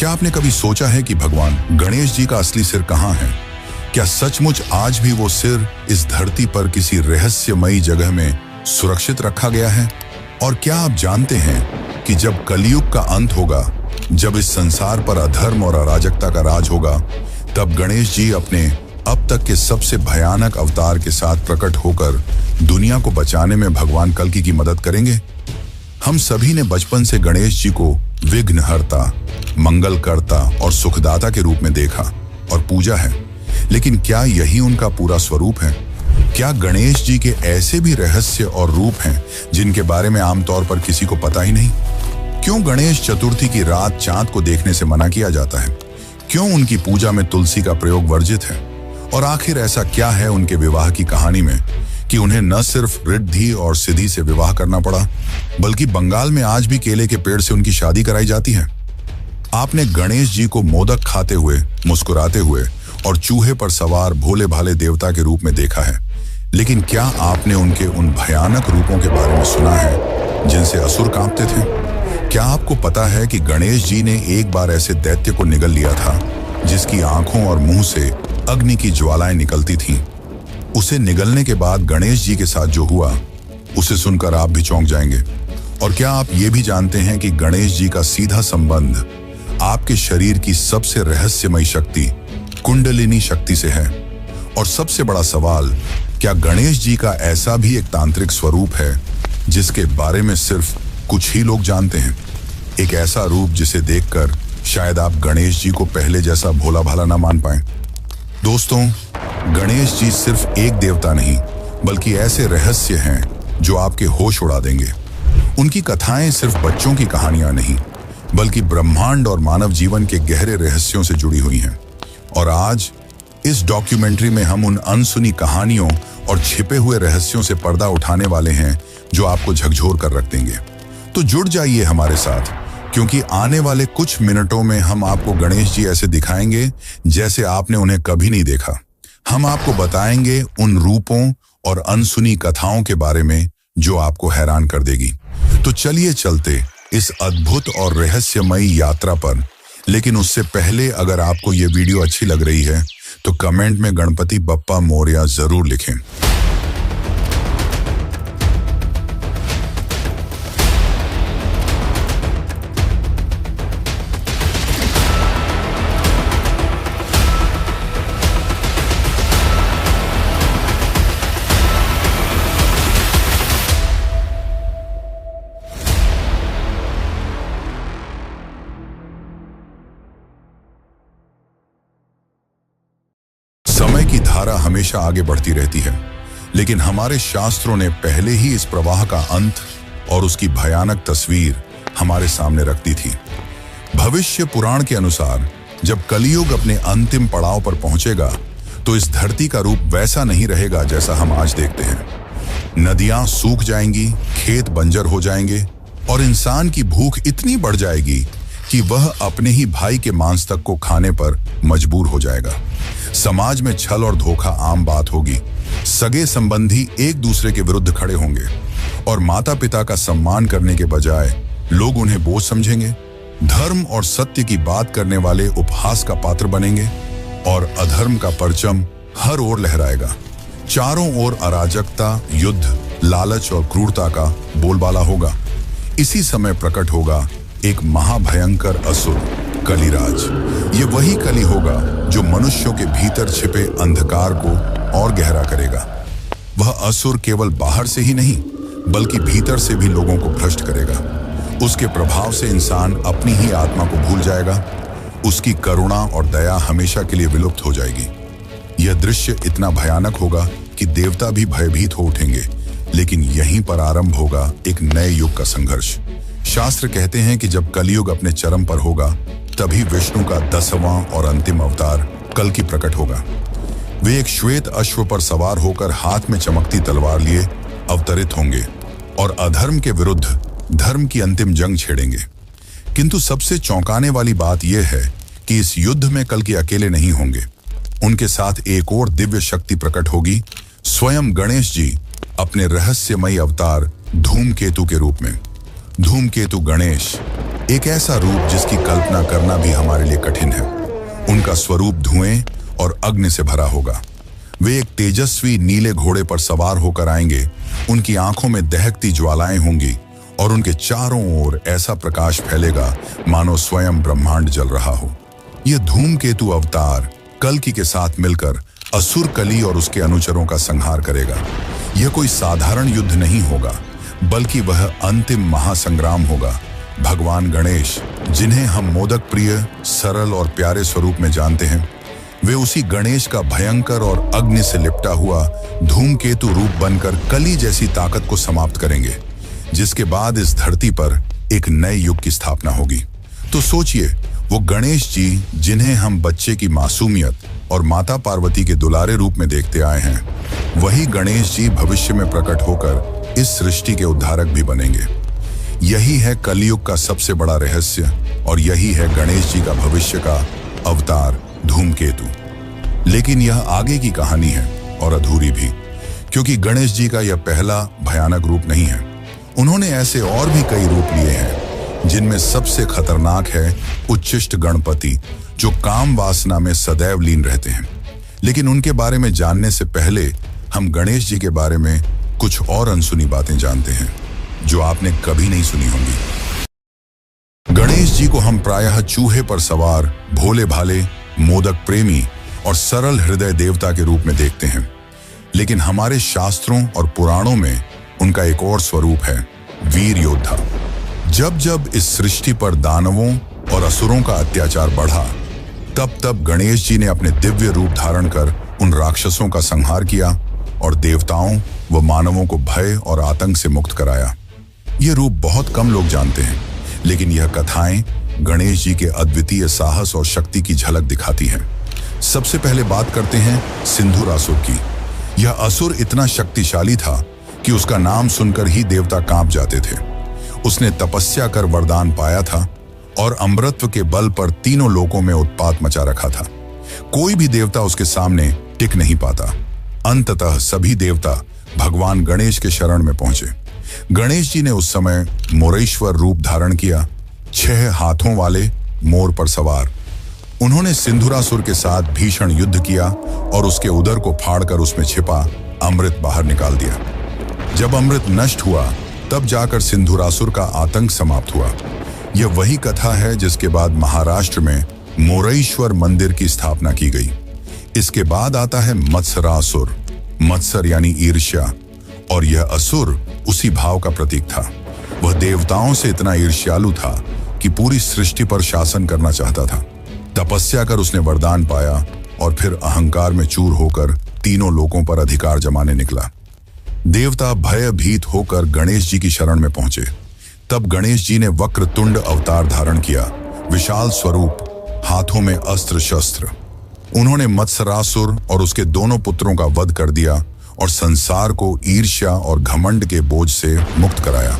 क्या आपने कभी सोचा है कि भगवान गणेश जी का असली सिर कहाँ है? क्या सचमुच आज भी वो सिर इस धरती पर किसी रहस्यमयी जगह में सुरक्षित रखा गया है? और क्या आप जानते हैं कि जब कलयुग का अंत होगा, जब इस संसार पर अधर्म और अराजकता का राज होगा, तब गणेश जी अपने अब तक के सबसे भयानक अवतार के साथ प्रकट होकर दुनिया को बचाने में भगवान कल्कि की मदद करेंगे। हम सभी ने बचपन से गणेश जी को विघ्नहर्ता, मंगलकर्ता और सुखदाता के रूप में देखा और पूजा है, लेकिन क्या यही उनका पूरा स्वरूप है? क्या गणेश जी के ऐसे भी रहस्य और रूप हैं जिनके बारे में आमतौर पर किसी को पता ही नहीं? क्यों गणेश चतुर्थी की रात चांद को देखने से मना किया जाता है? क्यों उनकी पूजा में तुलसी का प्रयोग वर्जित है? और आखिर ऐसा क्या है उनके विवाह की कहानी में कि उन्हें न सिर्फ रिद्धि और सिद्धि से विवाह करना पड़ा, बल्कि बंगाल में आज भी केले के पेड़ से उनकी शादी कराई जाती है? आपने गणेश जी को मोदक खाते हुए, मुस्कुराते हुए और चूहे पर सवार भोले भाले देवता के रूप में देखा है, लेकिन क्या आपने उनके उन भयानक रूपों के बारे में सुना है जिनसे असुर कांपते थे? क्या आपको पता है कि गणेश जी ने एक बार ऐसे दैत्य को निगल लिया था जिसकी आंखों और मुंह से अग्नि की ज्वालाएं निकलती थीं? उसे निगलने के बाद गणेश जी के साथ जो हुआ, उसे सुनकर आप भी चौंक जाएंगे। और क्या आप ये भी जानते हैं कि गणेश जी का सीधा संबंध आपके शरीर की सबसे रहस्यमयी शक्ति कुंडलिनी शक्ति से है? और सबसे बड़ा सवाल, क्या गणेश जी का ऐसा भी एक तांत्रिक स्वरूप है जिसके बारे में सिर्फ कुछ ही लोग जानते हैं? एक ऐसा रूप जिसे देखकर शायद आप गणेश जी को पहले जैसा भोला भाला ना मान पाएं। दोस्तों, गणेश जी सिर्फ एक देवता नहीं, बल्कि ऐसे रहस्य हैं जो आपके होश उड़ा देंगे। उनकी कथाएं सिर्फ बच्चों की कहानियां नहीं, बल्कि ब्रह्मांड और मानव जीवन के गहरे रहस्यों से जुड़ी हुई हैं। और आज इस डॉक्यूमेंट्री में हम उन अनसुनी कहानियों और छिपे हुए रहस्यों से पर्दा उठाने वाले हैं जो आपको झकझोर कर रख देंगे। तो जुड़ जाइए हमारे साथ, क्योंकि आने वाले कुछ मिनटों में हम आपको गणेश जी ऐसे दिखाएंगे जैसे आपने उन्हें कभी नहीं देखा। हम आपको बताएंगे उन रूपों और अनसुनी कथाओं के बारे में जो आपको हैरान कर देगी। तो चलिए चलते इस अद्भुत और रहस्यमयी यात्रा पर। लेकिन उससे पहले, अगर आपको ये वीडियो अच्छी लग रही है तो कमेंट में गणपति बप्पा मोरया जरूर लिखें। समय की धारा हमेशा आगे बढ़ती रहती है, लेकिन हमारे शास्त्रों ने पहले ही इस प्रवाह का अंत और उसकी भयानक तस्वीर हमारे सामने रख दी थी। भविष्य पुराण के अनुसार जब कलयुग अपने अंतिम पड़ाव पर पहुंचेगा, तो इस धरती का रूप वैसा नहीं रहेगा जैसा हम आज देखते हैं। नदियां सूख जाएंगी, खेत बंजर हो जाएंगे और इंसान की भूख इतनी बढ़ जाएगी कि वह अपने ही भाई के मांस तक को खाने पर मजबूर हो जाएगा। समाज में छल और धोखा आम बात होगी। सगे संबंधी एक दूसरे के विरुद्ध खड़े होंगे और माता पिता का सम्मान करने के बजाय लोग उन्हें बोझ समझेंगे। धर्म और सत्य की बात करने वाले उपहास का पात्र बनेंगे और अधर्म का परचम हर ओर लहराएगा। चारों ओर अराजकता, युद्ध, लालच और क्रूरता का बोलबाला होगा। इसी समय प्रकट होगा एक महाभयंकर असुर, कलिराज। ये वही कली होगा जो मनुष्यों के भीतर छिपे अंधकार को और गहरा करेगा। वह असुर केवल बाहर से ही नहीं, बल्कि भीतर से भी लोगों को भ्रष्ट करेगा। उसके प्रभाव से इंसान अपनी ही आत्मा को भूल जाएगा। उसकी करुणा और दया हमेशा के लिए विलुप्त हो जाएगी। यह दृश्य इतना भयानक होगा कि देवता भी भयभीत हो उठेंगे। लेकिन यहीं पर आरंभ होगा एक नए युग का संघर्ष। शास्त्र कहते हैं कि जब कलयुग अपने चरम पर होगा, तभी विष्णु का 10वां और अंतिम अवतार कल्कि प्रकट होगा। वे एक श्वेत अश्व पर सवार होकर हाथ में चमकती तलवार लिए अवतरित होंगे और अधर्म के विरुद्ध धर्म की अंतिम जंग छेड़ेंगे। किंतु सबसे चौंकाने वाली बात यह है कि इस युद्ध में कल्कि अकेले नहीं होंगे। उनके साथ एक और दिव्य शक्ति प्रकट होगी, स्वयं गणेश जी अपने रहस्यमयी अवतार धूमकेतु के रूप में। धूमकेतु गणेश एक ऐसा रूप जिसकी कल्पना करना भी हमारे लिए कठिन है। उनका स्वरूप धुएं और अग्नि से भरा होगा। वे एक तेजस्वी नीले घोड़े पर सवार होकर आएंगे। उनकी आंखों में दहकती ज्वालाएं होंगी और उनके चारों ओर ऐसा प्रकाश फैलेगा मानो स्वयं ब्रह्मांड जल रहा हो। यह धूमकेतु अवतार कल्कि के साथ मिलकर असुर कली और उसके अनुचरों का संहार करेगा। यह कोई साधारण युद्ध नहीं होगा, बल्कि वह अंतिम महासंग्राम होगा। भगवान गणेश, जिन्हें हम मोदक प्रिय, सरल और प्यारे स्वरूप में जानते हैं, वे उसी गणेश का भयंकर और अग्नि से लिपटा हुआ धूमकेतु रूप बनकर कली जैसी ताकत को समाप्त करेंगे, जिसके बाद इस धरती पर एक नए युग की स्थापना होगी। तो सोचिए, वो गणेश जी जिन्हें हम बच्चे की मासूमियत और माता पार्वती के दुलारे रूप में देखते आए हैं, वही गणेश जी भविष्य में प्रकट होकर इस सृष्टि के उद्धारक भी बनेंगे। यही है कलयुग का सबसे बड़ा रहस्य और यही है गणेश जी का भविष्य का अवतार धूमकेतु। लेकिन यह आगे की कहानी है और अधूरी भी, क्योंकि गणेश जी का यह पहला भयानक रूप नहीं है। उन्होंने ऐसे और भी कई रूप लिए हैं, जिनमें सबसे खतरनाक है उच्छिष्ट गणपति, जो काम वासना में सदैव लीन रहते हैं। लेकिन उनके बारे में जानने से पहले हम गणेश जी के बारे में कुछ और अनसुनी बातें जानते हैं, जो आपने कभी नहीं सुनी होंगी। गणेश जी को हम प्रायः चूहे पर सवार, भोले भाले, मोदक प्रेमी और सरल हृदय देवता के रूप में देखते हैं। लेकिन हमारे शास्त्रों और पुराणों में उनका एक और स्वरूप है, वीर योद्धा। जब जब इस सृष्टि पर दानवों और असुरों का अत्याचार बढ़ा, तब तब गणेश जी ने अपने दिव्य रूप धारण कर उन राक्षसों का संहार किया और देवताओं व मानवों को भय और आतंक से मुक्त कराया। यह रूप बहुत कम लोग जानते हैं, लेकिन यह कथाएं गणेश जी के अद्वितीय साहस और शक्ति की झलक दिखाती हैं। सबसे पहले बात करते हैं सिंधुरासुर की। यह असुर इतना शक्तिशाली था कि उसका नाम सुनकर ही देवता कांप जाते थे। उसने तपस्या कर वरदान पाया था और अमृतत्व के बल पर तीनों लोकों में उत्पात मचा रखा था। कोई भी देवता उसके सामने टिक नहीं पाता। अंततः सभी देवता भगवान गणेश के शरण में पहुंचे। गणेश जी ने उस समय मोरेश्वर रूप धारण किया, 6 हाथों वाले मोर पर सवार। उन्होंने सिंधुरासुर के साथ भीषण युद्ध किया और उसके उदर को फाड़कर उसमें छिपा अमृत बाहर निकाल दिया। जब अमृत नष्ट हुआ, तब जाकर सिंधुरासुर का आतंक समाप्त हुआ। यह वही कथा है जिसके बाद महाराष्ट्र में मोरेश्वर मंदिर की स्थापना की गई। इसके बाद आता है मत्सरासुर, मत्सर यानी ईर्ष्या, और यह असुर उसी भाव का प्रतीक था। वह देवताओं से इतना ईर्ष्यालु था कि पूरी सृष्टि पर शासन करना चाहता था। तपस्या कर उसने वरदान पाया और फिर अहंकार में चूर होकर तीनों लोकों पर अधिकार जमाने निकला। देवता भयभीत होकर गणेश जी की शरण में पहुंचे। तब गणेश जी ने वक्रतुंड अवतार धारण किया, विशाल स्वरूप, हाथों में अस्त्र शस्त्र। उन्होंने मत्सरासुर और उसके दोनों पुत्रों का वध कर दिया और संसार को ईर्ष्या और घमंड के बोझ से मुक्त कराया।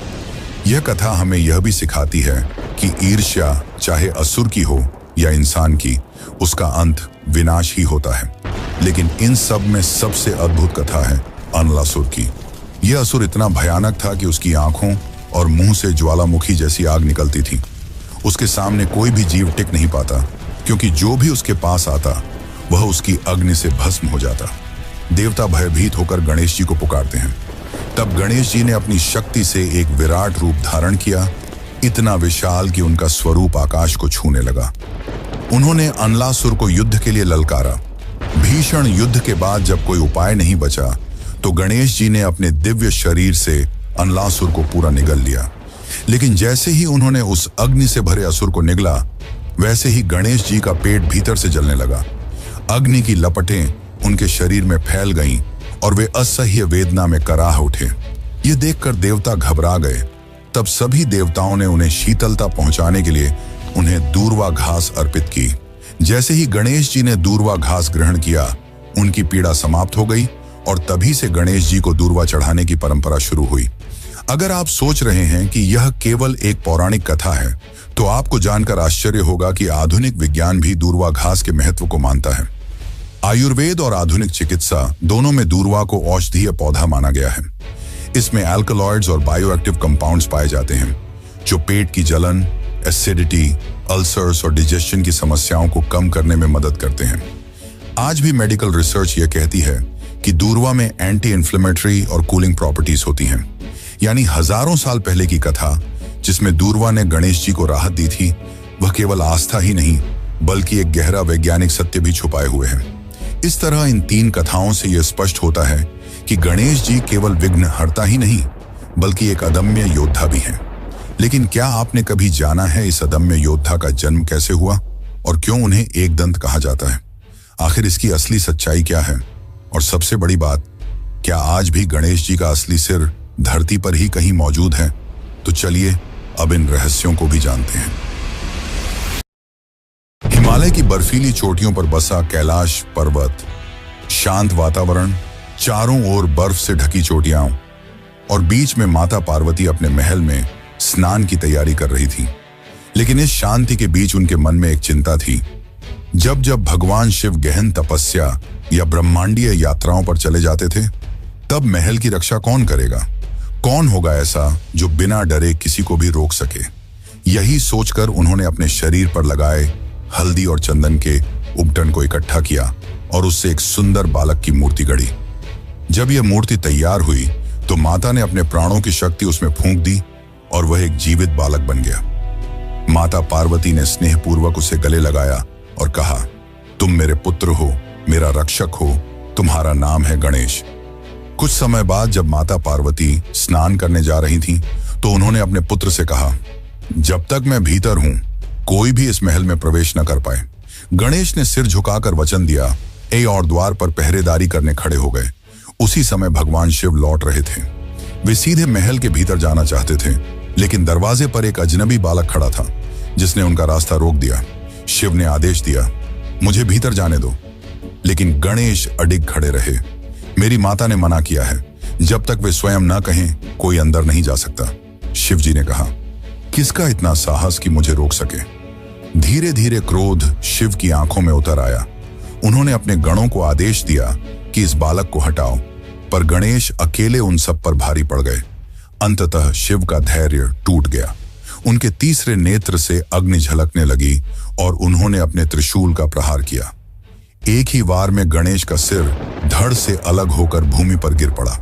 यह कथा हमें यह भी सिखाती है कि ईर्ष्या चाहे असुर की हो या इंसान की, उसका अंत विनाश ही होता है। लेकिन इन सब में सबसे अद्भुत कथा है अनलासुर की। यह असुर इतना भयानक था कि उसकी आंखों और मुंह से ज्वालामुखी जैसी आग निकलती थी। उसके सामने कोई भी जीव टिक नहीं पाता, क्योंकि जो भी उसके पास आता वह उसकी अग्नि से भस्म हो जाता। देवता भयभीत होकर गणेश जी को पुकारते हैं। तब गणेश जी ने अपनी शक्ति से एक विराट रूप धारण किया, इतना विशाल कि उनका स्वरूप आकाश को छूने लगा। उन्होंने अनलासुर को युद्ध के लिए ललकारा। भीषण युद्ध के बाद जब कोई उपाय नहीं बचा, तो गणेश जी ने अपने दिव्य शरीर से अनलासुर को पूरा निगल लिया। लेकिन जैसे ही उन्होंने उस अग्नि से भरे असुर को निगला, वैसे ही गणेश जी का पेट भीतर से जलने लगा। अग्नि की लपटें उनके शरीर में फैल गईं और वे असह्य वेदना में कराह उठे। ये देखकर देवता घबरा गए। तब सभी देवताओं ने उन्हें शीतलता पहुंचाने के लिए उन्हें दूर्वा घास अर्पित की। जैसे ही गणेश जी ने दूर्वा घास ग्रहण किया, उनकी पीड़ा समाप्त हो गई और तभी से गणेश जी को दूर्वा चढ़ाने की परंपरा शुरू हुई। अगर आप सोच रहे हैं कि यह केवल एक पौराणिक कथा है, तो आपको जानकर आश्चर्य होगा कि आधुनिक विज्ञान भी दूर्वा घास के महत्व को मानता है। आयुर्वेद और आधुनिक चिकित्सा दोनों में दूर्वा को औषधीय पौधा माना गया है। इसमें एल्कलॉइड्स और बायोएक्टिव कंपाउंड्स पाए जाते हैं, जो पेट की जलन, एसिडिटी, अल्सर्स और डाइजेशन की समस्याओं को कम करने में मदद करते हैं। आज भी मेडिकल रिसर्च यह कहती है कि दूर्वा में एंटी इन्फ्लेमेटरी और कूलिंग प्रॉपर्टीज होती हैं। यानी हजारों साल पहले की कथा जिसमें दूर्वा ने गणेश जी को राहत दी थी, वह केवल आस्था ही नहीं बल्कि एक गहरा वैज्ञानिक सत्य भी छुपाए हुए है। इस तरह इन 3 कथाओं से यह स्पष्ट होता है कि गणेश जी केवल विघ्नहर्ता ही नहीं बल्कि एक अदम्य योद्धा भी हैं। लेकिन क्या आपने कभी जाना है इस अदम्य योद्धा का जन्म कैसे हुआ और क्यों उन्हें एकदंत कहा जाता है? आखिर इसकी असली सच्चाई क्या है? और सबसे बड़ी बात, क्या आज भी गणेश जी का असली सिर धरती पर ही कहीं मौजूद है? तो चलिए अब इन रहस्यों को भी जानते हैं। हिमालय की बर्फीली चोटियों पर बसा कैलाश पर्वत, शांत वातावरण, चारों ओर बर्फ से ढकी चोटियां और बीच में माता पार्वती अपने महल में स्नान की तैयारी कर रही थी। लेकिन इस शांति के बीच उनके मन में एक चिंता थी। जब जब भगवान शिव गहन तपस्या या ब्रह्मांडीय यात्राओं पर चले जाते थे, तब महल की रक्षा कौन करेगा? कौन होगा ऐसा जो बिना डरे किसी को भी रोक सके? यही सोचकर उन्होंने अपने शरीर पर लगाए हल्दी और चंदन के उपटन को इकट्ठा किया और उससे एक सुंदर बालक की मूर्ति गढ़ी। जब यह मूर्ति तैयार हुई तो माता ने अपने प्राणों की शक्ति उसमें फूंक दी और वह एक जीवित बालक बन गया। माता पार्वती ने स्नेहपूर्वक उसे गले लगाया और कहा, तुम मेरे पुत्र हो, मेरा रक्षक हो, तुम्हारा नाम है गणेश। कुछ समय बाद जब माता पार्वती स्नान करने जा रही थीं, तो उन्होंने अपने पुत्र से कहा, जब तक मैं भीतर हूं कोई भी इस महल में प्रवेश न कर पाए। गणेश ने सिर झुकाकर वचन दिया और द्वार पर पहरेदारी करने खड़े हो गए। उसी समय भगवान शिव लौट रहे थे। वे सीधे महल के भीतर जाना चाहते थे, लेकिन दरवाजे पर एक अजनबी बालक खड़ा था जिसने उनका रास्ता रोक दिया। शिव ने आदेश दिया, मुझे भीतर जाने दो। लेकिन गणेश अडिग खड़े रहे। मेरी माता ने मना किया है, जब तक वे स्वयं न कहें कोई अंदर नहीं जा सकता। शिव जी ने कहा, किसका इतना साहस कि मुझे रोक सके? धीरे धीरे क्रोध शिव की आंखों में उतर आया। उन्होंने अपने गणों को आदेश दिया कि इस बालक को हटाओ, पर गणेश अकेले उन सब पर भारी पड़ गए। अंततः शिव का धैर्य टूट गया। उनके तीसरे नेत्र से अग्नि झलकने लगी और उन्होंने अपने त्रिशूल का प्रहार किया। एक ही वार में गणेश का सिर धड़ से अलग होकर भूमि पर गिर पड़ा।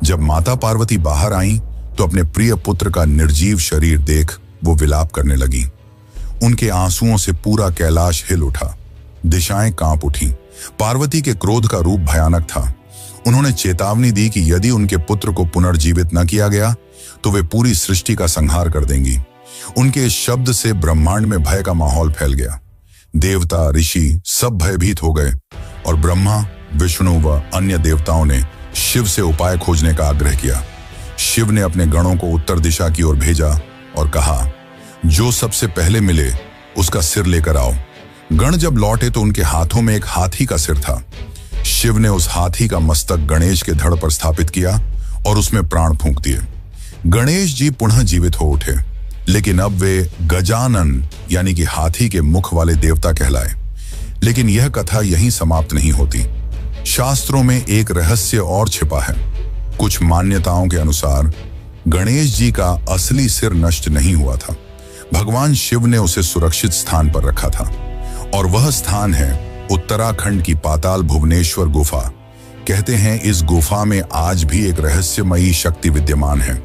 जब माता पार्वती बाहर आईं, तो अपने प्रिय पुत्र का निर्जीव शरीर देख वो विलाप करने लगी। उनके आंसुओं से पूरा कैलाश हिल उठा, दिशाएं कांप उठी। पार्वती के क्रोध का रूप भयानक था। उन्होंने चेतावनी दी कि यदि उनके पुत्र को पुनर्जीवित न किया गया तो वे पूरी सृष्टि का संहार कर देंगी। उनके इस शब्द से ब्रह्मांड में भय का माहौल फैल गया। देवता, ऋषि सब भयभीत हो गए और ब्रह्मा, विष्णु व अन्य देवताओं ने शिव से उपाय खोजने का आग्रह किया। शिव ने अपने गणों को उत्तर दिशा की ओर भेजा और कहा, जो सबसे पहले मिले उसका सिर लेकर आओ। गण जब लौटे तो उनके हाथों में एक हाथी का सिर था। शिव ने उस हाथी का मस्तक गणेश के धड़ पर स्थापित किया और उसमें प्राण फूंक दिए। गणेश जी पुनः जीवित हो उठे, लेकिन अब वे गजानन यानी कि हाथी के मुख वाले देवता कहलाए। लेकिन यह कथा यहीं समाप्त नहीं होती। शास्त्रों में एक रहस्य और छिपा है। कुछ मान्यताओं के अनुसार गणेश जी का असली सिर नष्ट नहीं हुआ था। भगवान शिव ने उसे सुरक्षित स्थान पर रखा था और वह स्थान है उत्तराखंड की पाताल भुवनेश्वर गुफा। कहते हैं इस गुफा में आज भी एक रहस्यमयी शक्ति विद्यमान है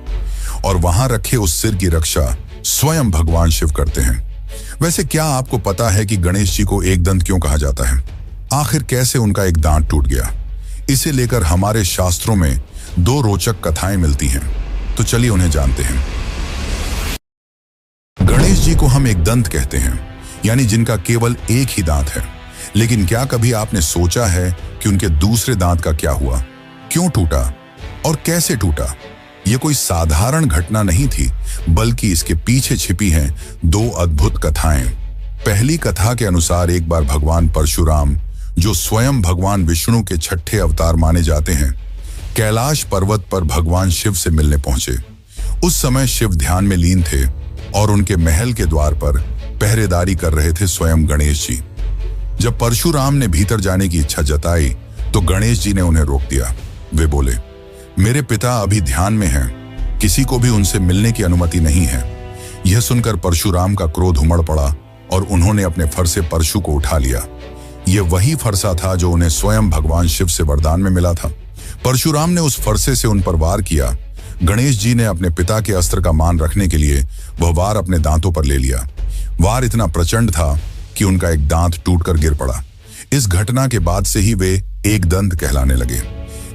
और वहां रखे उस सिर की रक्षा स्वयं भगवान शिव करते हैं। वैसे क्या आपको पता है कि गणेश जी को एक दंत क्यों कहा जाता है? आखिर कैसे उनका एक दांत टूट गया? इसे लेकर हमारे शास्त्रों में 2 रोचक कथाएं मिलती हैं, तो चलिए उन्हें जानते हैं। गणेश जी को हम एक दंत कहते हैं, यानी जिनका केवल एक ही दांत है। लेकिन क्या कभी आपने सोचा है कि उनके दूसरे दांत का क्या हुआ? क्यों टूटा और कैसे टूटा? यह कोई साधारण घटना नहीं थी, बल्कि इसके पीछे छिपी हैं 2 अद्भुत कथाएं। पहली कथा के अनुसार एक बार भगवान परशुराम, जो स्वयं भगवान विष्णु के 6ठे अवतार माने जाते हैं, कैलाश पर्वत पर भगवान शिव से मिलने पहुंचे। उस समय शिव ध्यान में लीन थे और उनके महल के द्वार पर पहरेदारी कर रहे थे स्वयं गणेश जी। जब परशुराम ने भीतर जाने की इच्छा जताई तो गणेश जी ने उन्हें रोक दिया। वे बोले, मेरे पिता अभी ध्यान में हैं, किसी को भी उनसे मिलने की अनुमति नहीं है। यह सुनकर परशुराम का क्रोध उमड़ पड़ा और उन्होंने अपने फरसे परशु को उठा लिया। यह वही फरसा था जो उन्हें स्वयं भगवान शिव से वरदान में मिला था। परशुराम ने उस फरसे से उन पर वार किया। गणेश जी ने अपने पिता के अस्त्र का मान रखने के लिए वह वार अपने दांतों पर ले लिया। वार इतना प्रचंड था कि उनका एक दांत टूटकर गिर पड़ा। इस घटना के बाद से ही वे एक दंत कहलाने लगे।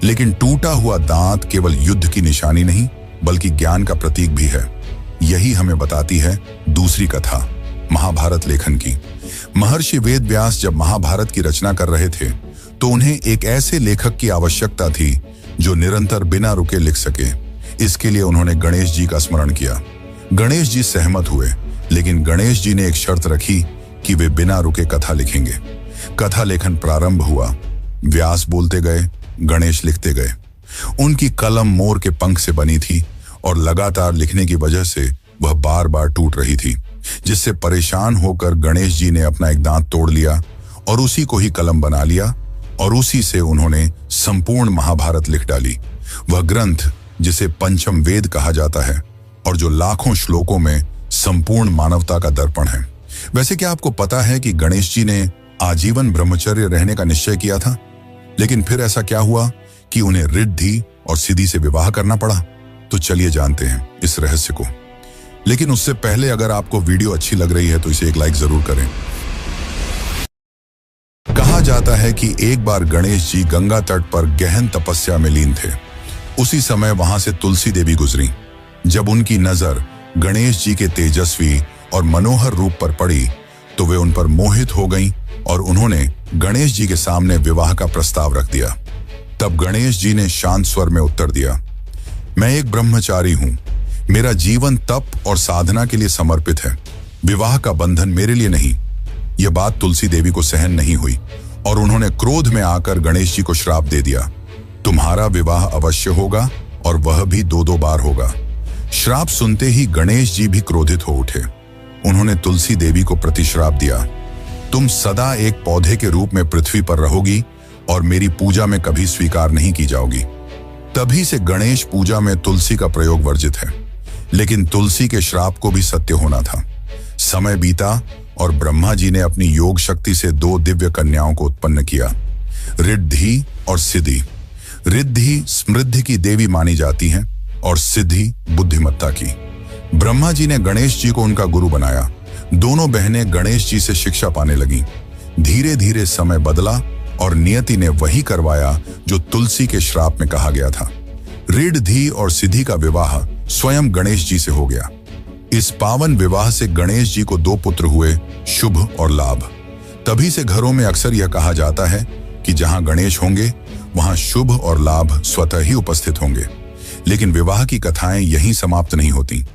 लेकिन टूटा हुआ दांत केवल युद्ध की निशानी नहीं बल्कि ज्ञान का प्रतीक भी है। यही हमें बताती है दूसरी कथा, महाभारत लेखन की। महर्षि वेद व्यास जब महाभारत की रचना कर रहे थे तो उन्हें एक ऐसे लेखक की आवश्यकता थी जो निरंतर बिना रुके लिख सके। इसके लिए उन्होंने गणेश जी का स्मरण किया। गणेश जी सहमत हुए, लेकिन गणेश जी ने एक शर्त रखी कि वे बिना रुके कथा लिखेंगे। कथा लेखन प्रारंभ हुआ। व्यास बोलते गए, गणेश लिखते गए। उनकी कलम मोर के पंख से बनी थी और लगातार लिखने की वजह से वह बार बार टूट रही थी, जिससे परेशान होकर गणेश जी ने अपना एक दांत तोड़ लिया और उसी को ही कलम बना लिया और उसी से उन्होंने संपूर्ण महाभारत लिख डाली। वह ग्रंथ जिसे पंचम वेद कहा जाता है और जो लाखों श्लोकों में संपूर्ण मानवता का दर्पण है। वैसे क्या आपको पता है कि गणेश जी ने आजीवन ब्रह्मचर्य रहने का निश्चय किया था, लेकिन फिर ऐसा क्या हुआ कि उन्हें रिद्धि और सिद्धि से विवाह करना पड़ा? तो चलिए जानते हैं इस रहस्य को। लेकिन उससे पहले अगर आपको वीडियो अच्छी लग रही है तो इसे एक लाइक जरूर करें। कहा जाता है कि एक बार गणेश जी गंगा तट पर गहन तपस्या में लीन थे। उसी समय वहां से तुलसी देवी गुजरी। जब उनकी नजर गणेश जी के तेजस्वी और मनोहर रूप पर पड़ी तो वे उन पर मोहित हो गईं और उन्होंने गणेश जी के सामने विवाह का प्रस्ताव रख दिया। तब गणेश जी ने शांत स्वर में उत्तर दिया, मैं एक ब्रह्मचारी हूं। मेरा जीवन तप और साधना के लिए समर्पित है। विवाह का बंधन मेरे लिए नहीं। यह बात तुलसी देवी को सहन नहीं हुई और उन्होंने क्रोध में आकर गणेश जी को श्राप दे दिया, तुम्हारा विवाह अवश्य होगा और वह भी 2-2 बार होगा। श्राप सुनते ही गणेश जी भी क्रोधित हो उठे। उन्होंने तुलसी देवी को प्रतिश्राप दिया, तुम सदा एक पौधे के रूप में पृथ्वी पर रहोगी और मेरी पूजा में कभी स्वीकार नहीं की जाओगी। तभी से गणेश पूजा में तुलसी का प्रयोग वर्जित है। लेकिन तुलसी के श्राप को भी सत्य होना था। समय बीता और ब्रह्मा जी ने अपनी योग शक्ति से 2 दिव्य कन्याओं को उत्पन्न किया, रिद्धि और सिद्धि। रिद्धि समृद्धि की देवी मानी जाती हैं और सिद्धि बुद्धिमत्ता की। ब्रह्मा जी ने गणेश जी को उनका गुरु बनाया। दोनों बहनें गणेश जी से शिक्षा पाने लगीं। धीरे धीरे समय बदला और नियति ने वही करवाया जो तुलसी के श्राप में कहा गया था। रिद्धि और सिद्धि का विवाह स्वयं गणेश जी से हो गया। इस पावन विवाह से गणेश जी को 2 पुत्र हुए, शुभ और लाभ। तभी से घरों में अक्सर यह कहा जाता है कि जहां गणेश होंगे वहां शुभ और लाभ स्वतः ही उपस्थित होंगे। लेकिन विवाह की कथाएं यहीं समाप्त नहीं होती।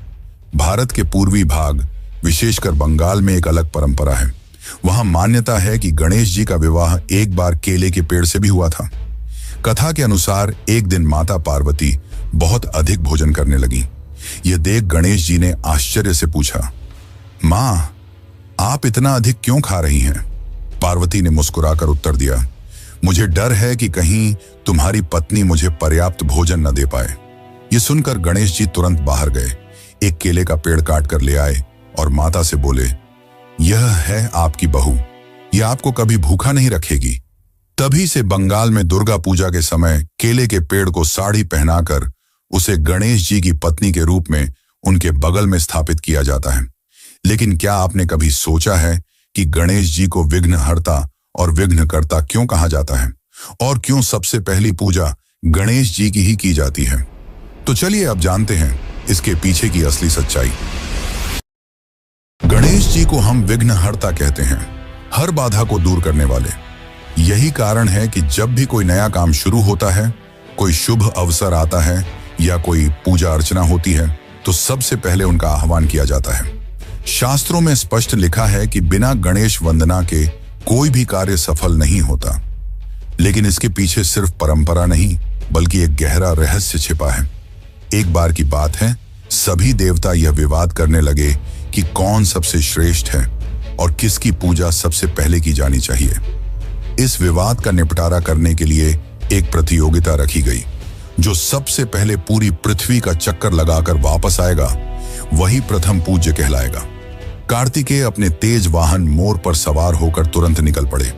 भारत के पूर्वी भाग, विशेषकर बंगाल में एक अलग परंपरा है। वहां मान्यता है कि गणेश जी का विवाह एक बार केले के पेड़ से भी हुआ था। कथा के अनुसार एक दिन माता पार्वती बहुत अधिक भोजन करने लगी। यह देख गणेश जी ने आश्चर्य से पूछा, मां, आप इतना अधिक क्यों खा रही हैं? पार्वती ने मुस्कुराकर उत्तर दिया, मुझे डर है कि कहीं तुम्हारी पत्नी मुझे पर्याप्त भोजन न दे पाए। यह सुनकर गणेश जी तुरंत बाहर गए, एक केले का पेड़ काट कर ले आए और माता से बोले, यह है आपकी बहू, यह आपको कभी भूखा नहीं रखेगी। तभी से बंगाल में दुर्गा पूजा के समय केले के पेड़ को साड़ी पहनाकर उसे गणेश जी की पत्नी के रूप में उनके बगल में स्थापित किया जाता है। लेकिन क्या आपने कभी सोचा है कि गणेश जी को विघ्नहर्ता और विघ्नकर्ता क्यों कहा जाता है और क्यों सबसे पहली पूजा गणेश जी की ही की जाती है? तो चलिए अब जानते हैं इसके पीछे की असली सच्चाई। गणेश जी को हम विघ्नहर्ता कहते हैं, हर बाधा को दूर करने वाले। यही कारण है कि जब भी कोई नया काम शुरू होता है, कोई शुभ अवसर आता है या कोई पूजा अर्चना होती है तो सबसे पहले उनका आह्वान किया जाता है। शास्त्रों में स्पष्ट लिखा है कि बिना गणेश वंदना के कोई भी कार्य सफल नहीं होता। लेकिन इसके पीछे सिर्फ परंपरा नहीं बल्कि एक गहरा रहस्य छिपा है। एक बार की बात है, सभी देवता यह विवाद करने लगे कि कौन सबसे श्रेष्ठ है और किसकी पूजा सबसे पहले की जानी चाहिए। इस विवाद का निपटारा करने के लिए एक प्रतियोगिता रखी गई। जो सबसे पहले पूरी पृथ्वी का चक्कर लगाकर वापस आएगा वही प्रथम पूज्य कहलाएगा। कार्तिकेय अपने तेज वाहन मोर पर सवार होकर तुरंत निकल पड़े,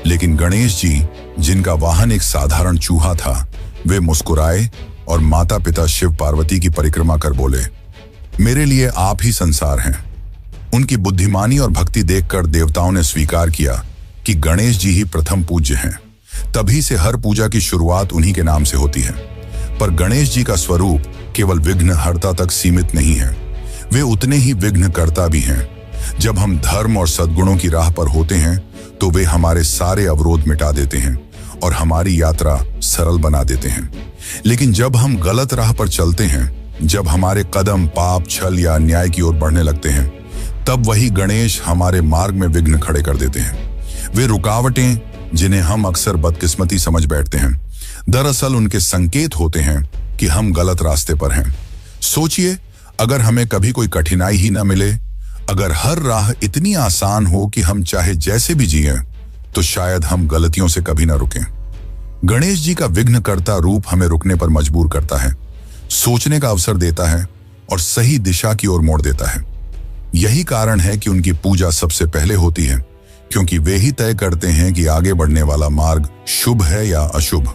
लेकिन गणेश जी, जिनका वाहन एक साधारण चूहा था, वे मुस्कुराए और माता पिता शिव पार्वती की परिक्रमा कर बोले, मेरे लिए आप ही संसार हैं। उनकी बुद्धिमानी और भक्ति देखकर देवताओं ने स्वीकार किया कि गणेश जी ही प्रथम पूज्य हैं। तभी से हर पूजा की शुरुआत उन्हीं के नाम से होती है। पर गणेश जी का स्वरूप केवल विघ्नहर्ता तक सीमित नहीं है, वे उतने ही विघ्नकर्ता भी हैं। जब हम धर्म और सद्गुणों की राह पर होते हैं तो वे हमारे सारे अवरोध मिटा देते हैं और हमारी यात्रा सरल बना देते हैं। लेकिन जब हम गलत राह पर चलते हैं, जब हमारे कदम पाप, छल या अन्याय की ओर बढ़ने लगते हैं, तब वही गणेश हमारे मार्ग में विघ्न खड़े कर देते हैं। वे रुकावटें, जिन्हें हम अक्सर बदकिस्मती समझ बैठते हैं, दरअसल उनके संकेत होते हैं कि हम गलत रास्ते पर हैं। सोचिए, अगर हमें कभी कोई कठिनाई ही न मिले, अगर हर राह इतनी आसान हो कि हम चाहे जैसे भी जिएं, तो शायद हम गलतियों से कभी न रुकें। गणेश जी का विघ्नकर्ता रूप हमें रुकने पर मजबूर करता है, सोचने का अवसर देता है और सही दिशा की ओर मोड़ देता है। यही कारण है कि उनकी पूजा सबसे पहले होती है, क्योंकि वे ही तय करते हैं कि आगे बढ़ने वाला मार्ग शुभ है या अशुभ।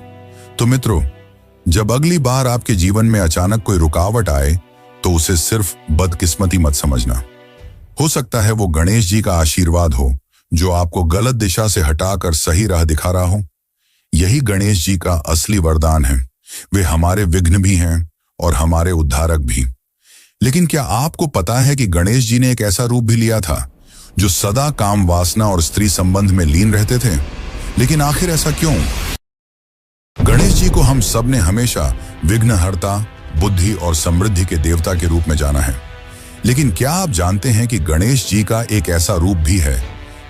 तो मित्रों, जब अगली बार आपके जीवन में अचानक कोई रुकावट आए, तो उसे सिर्फ बदकिस्मती मत समझना। हो सकता है वो गणेश जी का आशीर्वाद हो, जो आपको गलत दिशा से हटाकर सही राह दिखा रहा हो। यही गणेश जी का असली वरदान है। वे हमारे विघ्न भी हैं और हमारे उद्धारक भी। लेकिन क्या आपको पता है कि गणेश जी ने एक ऐसा रूप भी लिया था जो सदा काम वासना और स्त्री संबंध में लीन रहते थे? लेकिन आखिर ऐसा क्यों? गणेश जी को हम सब ने हमेशा विघ्नहर्ता, बुद्धि और समृद्धि के देवता के रूप में जाना है। लेकिन क्या आप जानते हैं कि गणेश जी का एक ऐसा रूप भी है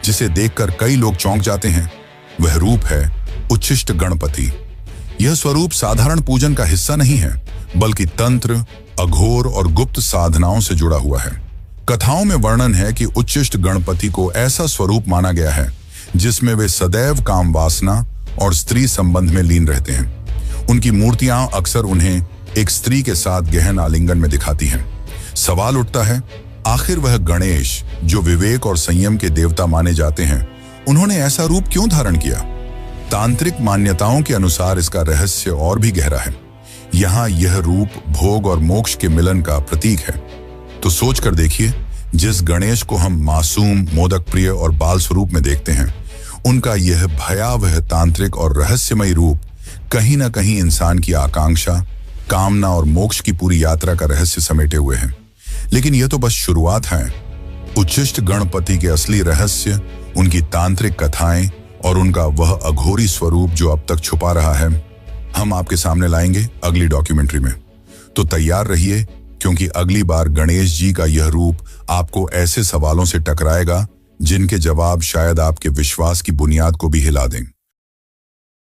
जिसे देखकर कई लोग चौंक जाते हैं? वह रूप है उच्छिष्ट गणपति। यह स्वरूप साधारण पूजन का हिस्सा नहीं है, बल्कि तंत्र, अघोर और गुप्त साधनाओं से जुड़ा हुआ है। कथाओं में वर्णन है कि उच्छिष्ट गणपति को ऐसा स्वरूप माना गया है जिसमें वे सदैव काम वासना और स्त्री संबंध में लीन रहते हैं। उनकी मूर्तियां अक्सर उन्हें एक स्त्री के साथ गहन आलिंगन में दिखाती हैं। सवाल उठता है, आखिर वह गणेश, जो विवेक और संयम के देवता माने जाते हैं, उन्होंने ऐसा रूप क्यों धारण किया? तांत्रिक मान्यताओं के अनुसार इसका रहस्य और भी गहरा है। यहाँ यह रूप भोग और मोक्ष के मिलन का प्रतीक है। तो सोच कर देखिए, जिस गणेश को हम मासूम, मोदक प्रिय और बाल स्वरूप में देखते हैं, उनका यह भयावह तांत्रिक और रहस्यमय रूप कहीं न कहीं इंसान की आकांक्षा, कामना और मोक्ष की पूरी यात्रा का रहस्य समेटे हुए हैं। लेकिन यह तो बस शुरुआत है। उच्छिष्ट गणपति के असली रहस्य, उनकी तांत्रिक कथाएं और उनका वह अघोरी स्वरूप जो अब तक छुपा रहा है, हम आपके सामने लाएंगे अगली डॉक्यूमेंट्री में। तो तैयार रहिए, क्योंकि अगली बार गणेश जी का यह रूप आपको ऐसे सवालों से टकराएगा जिनके जवाब शायद आपके विश्वास की बुनियाद को भी हिला दें।